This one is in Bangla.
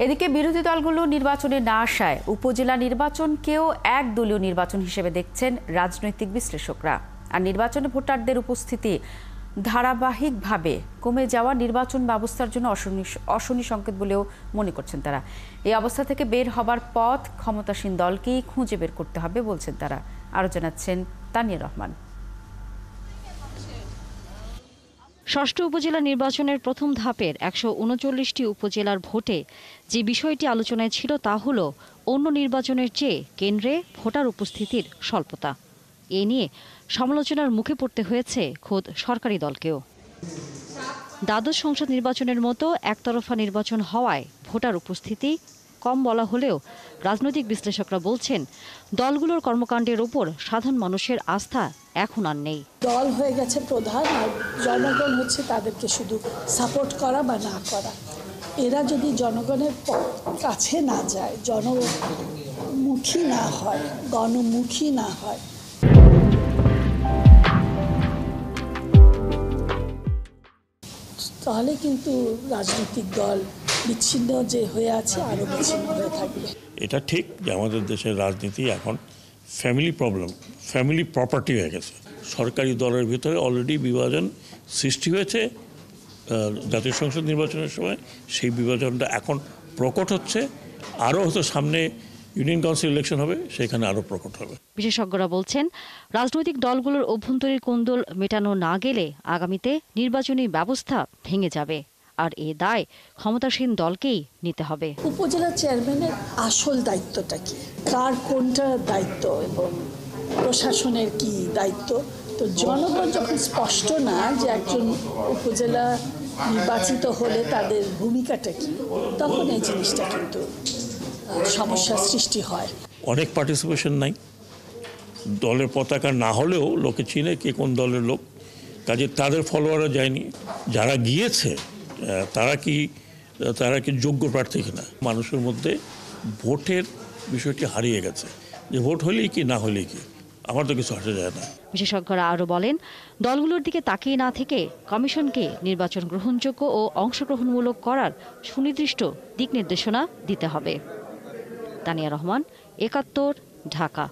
এদিকে বিরোধী দলগুলো নির্বাচনে না আসায় উপজেলা নির্বাচনকেও একদলীয় নির্বাচন হিসেবে দেখছেন রাজনৈতিক বিশ্লেষকরা। আর নির্বাচনে ভোটারদের উপস্থিতি ধারাবাহিকভাবে কমে যাওয়া নির্বাচন ব্যবস্থার জন্য অশনি সংকেত বলেও মনে করছেন তারা। এই অবস্থা থেকে বের হবার পথ ক্ষমতাসীন দলকেই খুঁজে বের করতে হবে বলছেন তারা। আরও জানাচ্ছেন তানিয়া রহমান। ষষ্ঠ উপজেলা নির্বাচনের প্রথম ধাপের ১৩৯টি উপজেলার ভোটে যে বিষয়টি আলোচনায় ছিল তা হল অন্য নির্বাচনের চেয়ে কেন্দ্রে ভোটার উপস্থিতির স্বল্পতা। এ নিয়ে সমালোচনার মুখে পড়তে হয়েছে খোদ সরকারি দলকেও। দ্বাদশ সংসদ নির্বাচনের মতো একতরফা নির্বাচন হওয়ায় ভোটার উপস্থিতি কম বলা হলেও রাজনৈতিক বিশ্লেষকরা বলছেন দলগুলোর কর্মকাণ্ডের ওপর সাধারণ মানুষের আস্থা এখন আর নেই। দল হয়ে গেছে প্রধান, আর জনগণ হচ্ছে তাদেরকে শুধু সাপোর্ট করা বা না করা। এরা যদি জনগণের কাছে না যায়, জনমুখী না হয়, গণমুখী না হয়, তাহলে কিন্তু রাজনৈতিক দল বিচ্ছিন্ন যে হয়ে আছে আরো বিচ্ছিন্ন হয়ে থাকবে। এটা ঠিক যে আমাদের দেশের রাজনীতি এখন ফ্যামিলি প্রপার্টি হয়ে গেছে। সরকারি দলের ভিতরে অলরেডি বিভাজন সৃষ্টি হয়েছে জাতীয় সংসদ নির্বাচনের সময়। সেই বিভাজনটা এখন প্রকট হচ্ছে, আরও হয়তো সামনে ইউনিয়ন কাউন্সিল ইলেকশন হবে, সেখানে আরও প্রকট হবে। বিশেষজ্ঞরা বলছেন রাজনৈতিক দলগুলোর অভ্যন্তরীণ কোন্দল মেটানো না গেলে আগামীতে নির্বাচনী ব্যবস্থা ভেঙে যাবে, আর এ দায় ক্ষমতাসীন দলকেই নিতে হবে। উপজেলা চেয়ারম্যানের আসল দায়িত্বটা কি, কার কোনটা দায়িত্ব এবং প্রশাসনের কি দায়িত্ব, তো জনগণ যখন স্পষ্ট না যে একজন উপজেলা নির্বাচিত হলে তাদের ভূমিকাটা কি, তখন এই জিনিসটা কিন্তু সমস্যার সৃষ্টি হয়। অনেক পার্টিসিপেশন নাই, দলের পতাকা না হলেও লোকে চিনে কে কোন দলের লোক, কাজে তাদের ফলোয়াররা যায়নি। যারা গিয়েছে তারা কি যোগ্য প্রার্থী কিনা, মানুষের মধ্যে ভোটের বিষয়টি হারিয়ে গেছে, যে ভোট হলেই কি না হলেই কি, আমার তো কিছু আসে যায় না। বিশেষজ্ঞরা আরও বলেন দলগুলোর দিকে তাকিয়ে না থেকে কমিশনকে নির্বাচন গ্রহণযোগ্য ও অংশগ্রহণমূলক করার সুনির্দিষ্ট দিক নির্দেশনা দিতে হবে। তানিয়া রহমান, ৭১, ঢাকা।